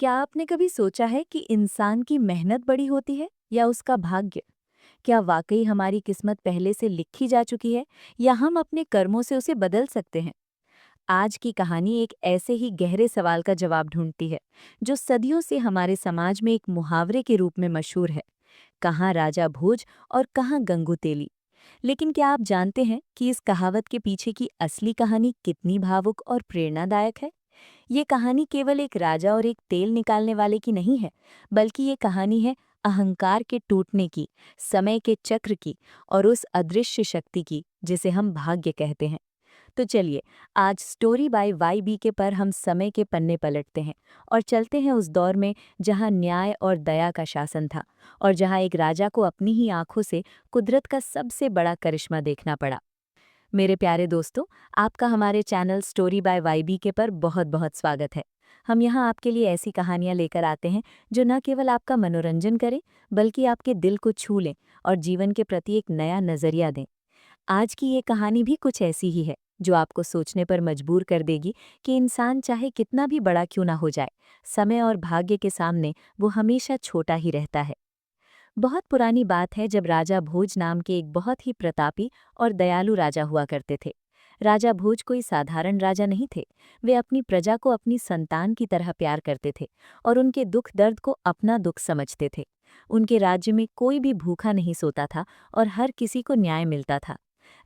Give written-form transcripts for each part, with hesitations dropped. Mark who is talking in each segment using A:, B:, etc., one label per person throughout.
A: क्या आपने कभी सोचा है कि इंसान की मेहनत बड़ी होती है या उसका भाग्य? क्या वाकई हमारी किस्मत पहले से लिखी जा चुकी है या हम अपने कर्मों से उसे बदल सकते हैं? आज की कहानी एक ऐसे ही गहरे सवाल का जवाब ढूंढती है, जो सदियों से हमारे समाज में एक मुहावरे के रूप में मशहूर है। कहाँ राजा भोज और कहाँ गंगू तेली। लेकिन क्या आप जानते हैं कि इस कहावत के पीछे की असली कहानी कितनी भावुक और प्रेरणादायक है? ये कहानी केवल एक राजा और एक तेल निकालने वाले की नहीं है, बल्कि ये कहानी है अहंकार के टूटने की, समय के चक्र की और उस अदृश्य शक्ति की जिसे हम भाग्य कहते हैं। तो चलिए, आज स्टोरी बाय वाई के पर हम समय के पन्ने पलटते हैं और चलते हैं उस दौर में जहां न्याय और दया का शासन था और जहां एक राजा को अपनी ही आंखों से कुदरत का सबसे बड़ा करिश्मा देखना पड़ा। मेरे प्यारे दोस्तों, आपका हमारे चैनल स्टोरी बाय वाईबी के पर बहुत बहुत स्वागत है। हम यहाँ आपके लिए ऐसी कहानियाँ लेकर आते हैं जो न केवल आपका मनोरंजन करें, बल्कि आपके दिल को छू लें और जीवन के प्रति एक नया नज़रिया दें। आज की ये कहानी भी कुछ ऐसी ही है, जो आपको सोचने पर मजबूर कर देगी कि इंसान चाहे कितना भी बड़ा क्यों ना हो जाए, समय और भाग्य के सामने वो हमेशा छोटा ही रहता है। बहुत पुरानी बात है, जब राजा भोज नाम के एक बहुत ही प्रतापी और दयालु राजा हुआ करते थे। राजा भोज कोई साधारण राजा नहीं थे। वे अपनी प्रजा को अपनी संतान की तरह प्यार करते थे और उनके दुख दर्द को अपना दुख समझते थे। उनके राज्य में कोई भी भूखा नहीं सोता था और हर किसी को न्याय मिलता था।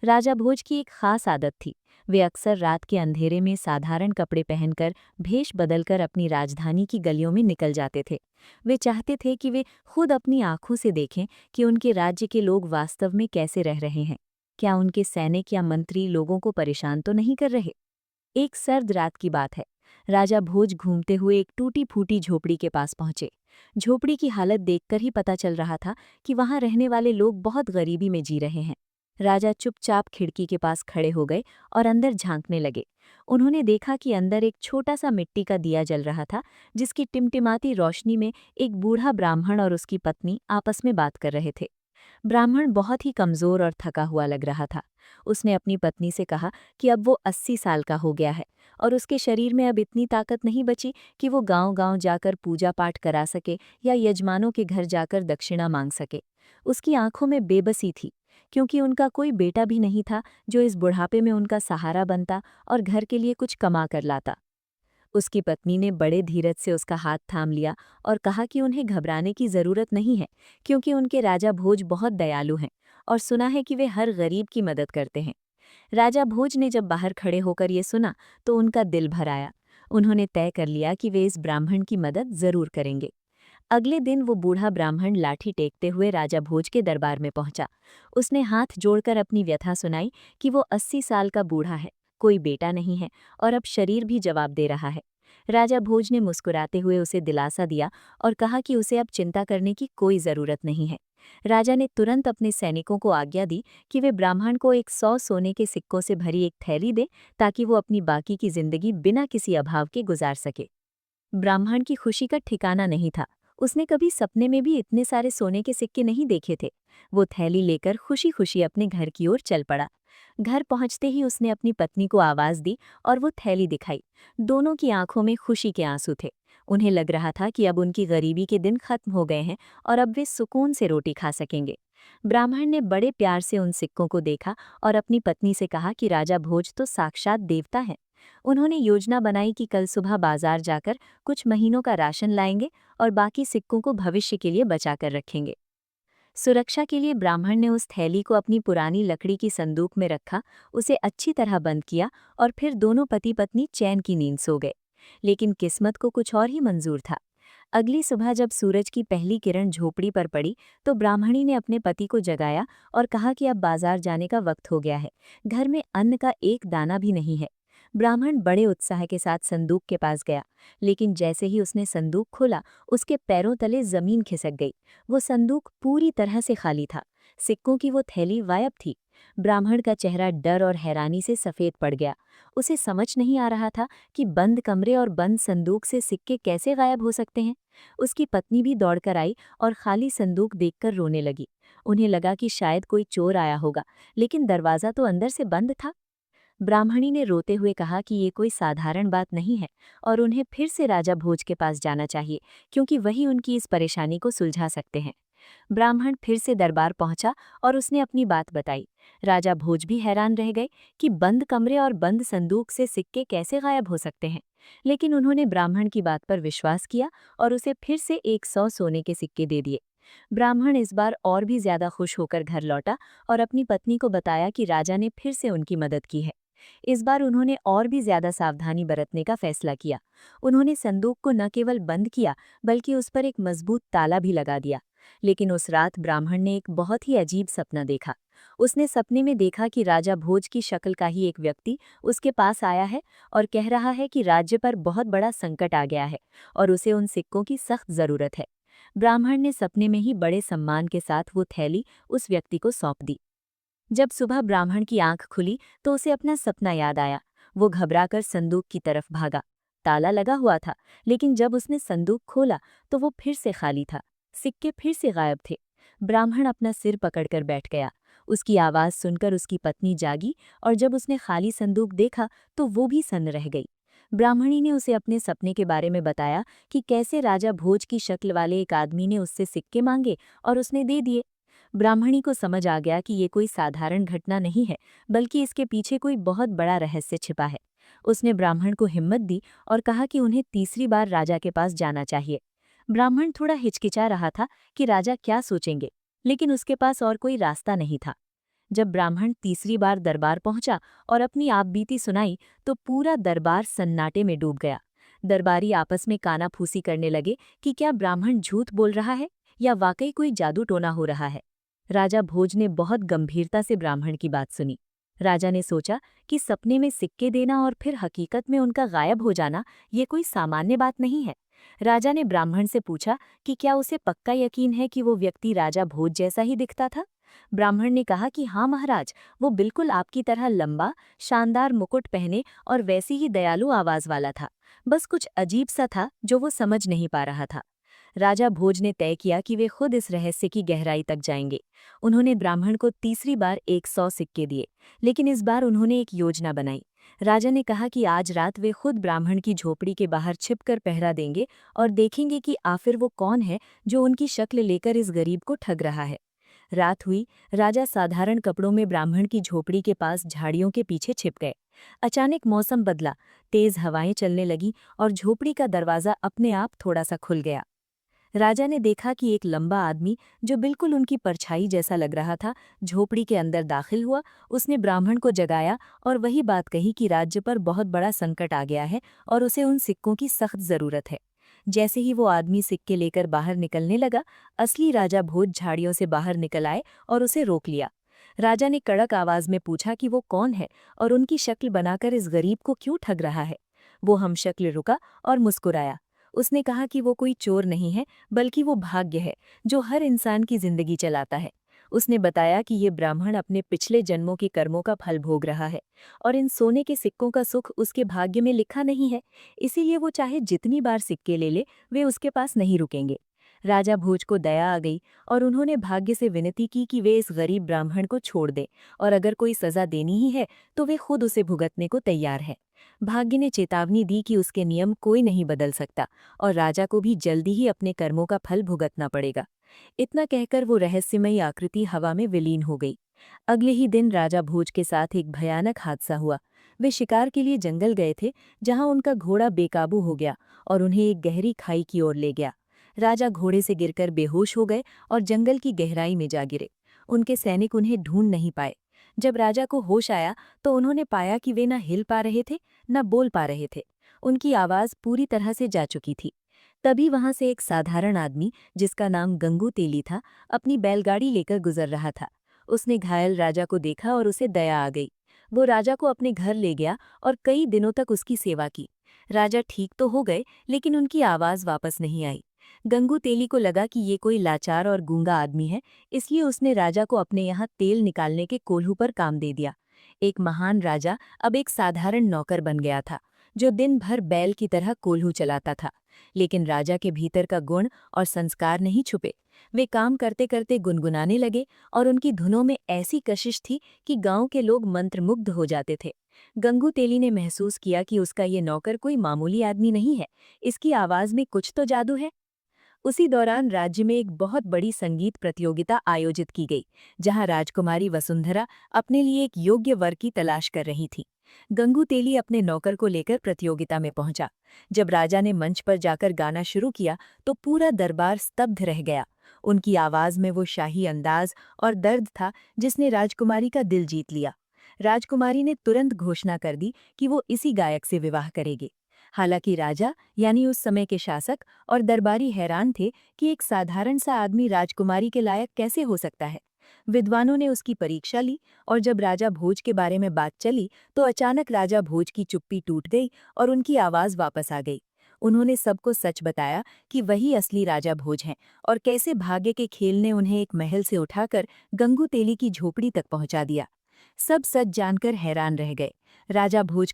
A: राजा भोज की एक खास आदत थी। वे अक्सर रात के अंधेरे में साधारण कपड़े पहनकर, भेष बदलकर अपनी राजधानी की गलियों में निकल जाते थे। वे चाहते थे कि वे खुद अपनी आंखों से देखें कि उनके राज्य के लोग वास्तव में कैसे रह रहे हैं। क्या उनके सैनिक या मंत्री लोगों को परेशान तो नहीं कर रहे? एक सर्द रात की बात है। राजा भोज घूमते हुए एक टूटी फूटी झोपड़ी के पास पहुंचे। झोपड़ी की हालत देखकर ही पता चल रहा था कि वहां रहने वाले लोग बहुत गरीबी में जी रहे हैं। राजा चुपचाप खिड़की के पास खड़े हो गए और अंदर झांकने लगे। उन्होंने देखा कि अंदर एक छोटा सा मिट्टी का दिया जल रहा था, जिसकी टिमटिमाती रोशनी में एक बूढ़ा ब्राह्मण और उसकी पत्नी आपस में बात कर रहे थे। ब्राह्मण बहुत ही कमजोर और थका हुआ लग रहा था। उसने अपनी पत्नी से कहा कि अब वो 80 साल का हो गया है और उसके शरीर में अब इतनी ताकत नहीं बची कि वो गांव-गांव जाकर पूजा पाठ करा सके या यजमानों के घर जाकर दक्षिणा मांग सके। उसकी आंखों में बेबसी थी, क्योंकि उनका कोई बेटा भी नहीं था जो इस बुढ़ापे में उनका सहारा बनता और घर के लिए कुछ कमा कर लाता। उसकी पत्नी ने बड़े धीरज से उसका हाथ थाम लिया और कहा कि उन्हें घबराने की जरूरत नहीं है, क्योंकि उनके राजा भोज बहुत दयालु हैं और सुना है कि वे हर गरीब की मदद करते हैं। राजा भोज ने जब बाहर खड़े होकर ये सुना तो उनका दिल भर आया। उन्होंने तय कर लिया कि वे इस ब्राह्मण की मदद जरूर करेंगे। अगले दिन वो बूढ़ा ब्राह्मण लाठी टेकते हुए राजा भोज के दरबार में पहुंचा। उसने हाथ जोड़कर अपनी व्यथा सुनाई कि वो 80 साल का बूढ़ा है, कोई बेटा नहीं है और अब शरीर भी जवाब दे रहा है। राजा भोज ने मुस्कुराते हुए उसे दिलासा दिया और कहा कि उसे अब चिंता करने की कोई जरूरत नहीं है। राजा ने तुरंत अपने सैनिकों को आज्ञा दी कि वे ब्राह्मण को 100 सोने के सिक्कों से भरी एक थैली दे, ताकि वो अपनी बाकी की जिंदगी बिना किसी अभाव के गुजार सके। ब्राह्मण की खुशी का ठिकाना नहीं था। उसने कभी सपने में भी इतने सारे सोने के सिक्के नहीं देखे थे। वो थैली लेकर खुशी खुशी अपने घर की ओर चल पड़ा। घर पहुंचते ही उसने अपनी पत्नी को आवाज दी और वो थैली दिखाई। दोनों की आंखों में खुशी के आंसू थे। उन्हें लग रहा था कि अब उनकी गरीबी के दिन खत्म हो गए हैं और अब वे सुकून से रोटी खा सकेंगे। ब्राह्मण ने बड़े प्यार से उन सिक्कों को देखा और अपनी पत्नी से कहा कि राजा भोज तो साक्षात देवता है। उन्होंने योजना बनाई कि कल सुबह बाजार जाकर कुछ महीनों का राशन लाएंगे और बाकी सिक्कों को भविष्य के लिए बचा कर रखेंगे। सुरक्षा के लिए ब्राह्मण ने उस थैली को अपनी पुरानी लकड़ी की संदूक में रखा, उसे अच्छी तरह बंद किया और फिर दोनों पति पत्नी चैन की नींद सो गए। लेकिन किस्मत को कुछ और ही मंजूर था। अगली सुबह जब सूरज की पहली किरण झोपड़ी पर पड़ी, तो ब्राह्मणी ने अपने पति को जगाया और कहा कि अब बाजार जाने का वक्त हो गया है। घर में अन्न का एक दाना भी नहीं है। ब्राह्मण बड़े उत्साह के साथ संदूक के पास गया, लेकिन जैसे ही उसने संदूक खोला, उसके पैरों तले जमीन खिसक गई। वो संदूक पूरी तरह से खाली था। सिक्कों की वो थैली गायब थी। ब्राह्मण का चेहरा डर और हैरानी से सफेद पड़ गया। उसे समझ नहीं आ रहा था कि बंद कमरे और बंद संदूक से सिक्के कैसे गायब हो सकते हैं। उसकी पत्नी भी दौड़कर आई और खाली संदूक देखकर रोने लगी। उन्हें लगा कि शायद कोई चोर आया होगा, लेकिन दरवाजा तो अंदर से बंद था। ब्राह्मणी ने रोते हुए कहा कि ये कोई साधारण बात नहीं है और उन्हें फिर से राजा भोज के पास जाना चाहिए, क्योंकि वही उनकी इस परेशानी को सुलझा सकते हैं। ब्राह्मण फिर से दरबार पहुंचा और उसने अपनी बात बताई। राजा भोज भी हैरान रह गए कि बंद कमरे और बंद संदूक से सिक्के कैसे गायब हो सकते हैं। लेकिन उन्होंने ब्राह्मण की बात पर विश्वास किया और उसे फिर से 100 सोने के सिक्के दे दिए। ब्राह्मण इस बार और भी ज्यादा खुश होकर घर लौटा और अपनी पत्नी को बताया कि राजा ने फिर से उनकी मदद की है। इस बार उन्होंने और भी ज्यादा सावधानी बरतने का फैसला किया। उन्होंने संदूक को न केवल बंद किया, बल्कि उस पर एक मजबूत ताला भी लगा दिया। लेकिन उस रात ब्राह्मण ने एक बहुत ही अजीब सपना देखा। उसने सपने में देखा कि राजा भोज की शक्ल का ही एक व्यक्ति उसके पास आया है और कह रहा है कि राज्य पर बहुत बड़ा संकट आ गया है और उसे उन सिक्कों की सख्त जरूरत है। ब्राह्मण ने सपने में ही बड़े सम्मान के साथ वो थैली उस व्यक्ति को सौंप दी। जब सुबह ब्राह्मण की आंख खुली तो उसे अपना सपना याद आया। वो घबराकर संदूक की तरफ भागा। ताला लगा हुआ था, लेकिन जब उसने संदूक खोला तो वो फिर से खाली था। सिक्के फिर से गायब थे। ब्राह्मण अपना सिर पकड़कर बैठ गया। उसकी आवाज सुनकर उसकी पत्नी जागी और जब उसने खाली संदूक देखा तो वो भी सन्न रह गई। ब्राह्मणी ने उसे अपने सपने के बारे में बताया कि कैसे राजा भोज की शक्ल वाले एक आदमी ने उससे सिक्के मांगे और उसने दे दिए। ब्राह्मणी को समझ आ गया कि ये कोई साधारण घटना नहीं है, बल्कि इसके पीछे कोई बहुत बड़ा रहस्य छिपा है। उसने ब्राह्मण को हिम्मत दी और कहा कि उन्हें तीसरी बार राजा के पास जाना चाहिए। ब्राह्मण थोड़ा हिचकिचा रहा था कि राजा क्या सोचेंगे, लेकिन उसके पास और कोई रास्ता नहीं था। जब ब्राह्मण तीसरी बार दरबार पहुंचा और अपनी आपबीती सुनाई तो पूरा दरबार सन्नाटे में डूब गया। दरबारी आपस में कानाफूसी करने लगे कि क्या ब्राह्मण झूठ बोल रहा है या वाकई कोई जादू टोना हो रहा है। राजा भोज ने बहुत गंभीरता से ब्राह्मण की बात सुनी। राजा ने सोचा कि सपने में सिक्के देना और फिर हकीकत में उनका गायब हो जाना ये कोई सामान्य बात नहीं है। राजा ने ब्राह्मण से पूछा कि क्या उसे पक्का यकीन है कि वो व्यक्ति राजा भोज जैसा ही दिखता था। ब्राह्मण ने कहा कि हाँ महाराज, वो बिल्कुल आपकी तरह लंबा, शानदार मुकुट पहने और वैसी ही दयालु आवाज वाला था। बस कुछ अजीब सा था जो वो समझ नहीं पा रहा था। राजा भोज ने तय किया कि वे खुद इस रहस्य की गहराई तक जाएंगे। उन्होंने ब्राह्मण को तीसरी बार 100 सिक्के दिए, लेकिन इस बार उन्होंने एक योजना बनाई। राजा ने कहा कि आज रात वे खुद ब्राह्मण की झोपड़ी के बाहर छिपकर पहरा देंगे और देखेंगे कि आखिर वो कौन है जो उनकी शक्ल लेकर इस गरीब को ठग रहा है। रात हुई। राजा साधारण कपड़ों में ब्राह्मण की झोपड़ी के पास झाड़ियों के पीछे छिप गए। अचानक मौसम बदला, तेज हवाएं चलने लगी और झोपड़ी का दरवाजा अपने आप थोड़ा सा खुल गया। राजा ने देखा कि एक लंबा आदमी, जो बिल्कुल उनकी परछाई जैसा लग रहा था, झोपड़ी के अंदर दाखिल हुआ। उसने ब्राह्मण को जगाया और वही बात कही कि राज्य पर बहुत बड़ा संकट आ गया है और उसे उन सिक्कों की सख्त जरूरत है। जैसे ही वो आदमी सिक्के लेकर बाहर निकलने लगा, असली राजा भोज झाड़ियों से बाहर निकल आए और उसे रोक लिया। राजा ने कड़क आवाज में पूछा कि वो कौन है और उनकी शक्ल बनाकर इस गरीब को क्यों ठग रहा है। वो हमशक्ल रुका और मुस्कुराया। उसने कहा कि वो कोई चोर नहीं है, बल्कि वो भाग्य है जो हर इंसान की जिंदगी चलाता है। उसने बताया कि ये ब्राह्मण अपने पिछले जन्मों के कर्मों का फल भोग रहा है और इन सोने के सिक्कों का सुख उसके भाग्य में लिखा नहीं है। इसीलिए वो चाहे जितनी बार सिक्के ले ले, वे उसके पास नहीं रुकेंगे। राजा भोज को दया आ गई और उन्होंने भाग्य से विनती की कि वे इस गरीब ब्राह्मण को छोड़ दें और अगर कोई सजा देनी ही है तो वे खुद उसे भुगतने को तैयार है। भाग्य ने चेतावनी दी कि उसके नियम कोई नहीं बदल सकता और राजा को भी जल्दी ही अपने कर्मों का फल भुगतना पड़ेगा। इतना कहकर वो रहस्यमयी आकृति हवा में विलीन हो गई। अगले ही दिन राजा भोज के साथ एक भयानक हादसा हुआ। वे शिकार के लिए जंगल गए थे, जहां उनका घोड़ा बेकाबू हो गया और उन्हें एक गहरी खाई की ओर ले गया। राजा घोड़े से गिरकर बेहोश हो गए और जंगल की गहराई में जा गिरे। उनके सैनिक उन्हें ढूंढ नहीं पाए। जब राजा को होश आया तो उन्होंने पाया कि वे न हिल पा रहे थे, न बोल पा रहे थे। उनकी आवाज पूरी तरह से जा चुकी थी। तभी वहां से एक साधारण आदमी, जिसका नाम गंगू तेली था, अपनी बैलगाड़ी लेकर गुजर रहा था। उसने घायल राजा को देखा और उसे दया आ गई। वो राजा को अपने घर ले गया और कई दिनों तक उसकी सेवा की। राजा ठीक तो हो गए, लेकिन उनकी आवाज वापस नहीं आई। गंगू तेली को लगा कि ये कोई लाचार और गूंगा आदमी है, इसलिए उसने राजा को अपने यहाँ तेल निकालने के कोल्हू पर काम दे दिया। एक महान राजा अब एक साधारण नौकर बन गया था, जो दिन भर बैल की तरह कोल्हू चलाता था। लेकिन राजा के भीतर का गुण और संस्कार नहीं छुपे। वे काम करते करते गुनगुनाने लगे और उनकी धुनों में ऐसी कशिश थी कि गांव के लोग मंत्रमुग्ध हो जाते थे। गंगू तेली ने महसूस किया कि उसका ये नौकर कोई मामूली आदमी नहीं है, इसकी आवाज में कुछ तो जादू है। उसी दौरान राज्य में एक बहुत बड़ी संगीत प्रतियोगिता आयोजित की गई, जहां राजकुमारी वसुंधरा अपने लिए एक योग्य वर की तलाश कर रही थी। गंगू तेली अपने नौकर को लेकर प्रतियोगिता में पहुंचा। जब राजा ने मंच पर जाकर गाना शुरू किया तो पूरा दरबार स्तब्ध रह गया। उनकी आवाज में वो शाही अंदाज और दर्द था जिसने राजकुमारी का दिल जीत लिया। राजकुमारी ने तुरंत घोषणा कर दी कि वो इसी गायक से विवाह करेगी। हालांकि राजा यानी उस समय के शासक और दरबारी हैरान थे कि एक साधारण सा आदमी राजकुमारी के लायक कैसे हो सकता है। विद्वानों ने उसकी परीक्षा ली और जब राजा भोज के बारे में बात चली तो अचानक राजा भोज की चुप्पी टूट गई और उनकी आवाज वापस आ गई। उन्होंने सबको सच बताया कि वही असली राजा भोज हैं और कैसे भाग्य के खेल ने उन्हें एक महल से उठाकर गंगू तेली की झोपड़ी तक पहुंचा दिया। सब सच जानकर हैरान रह गए। राजा भोज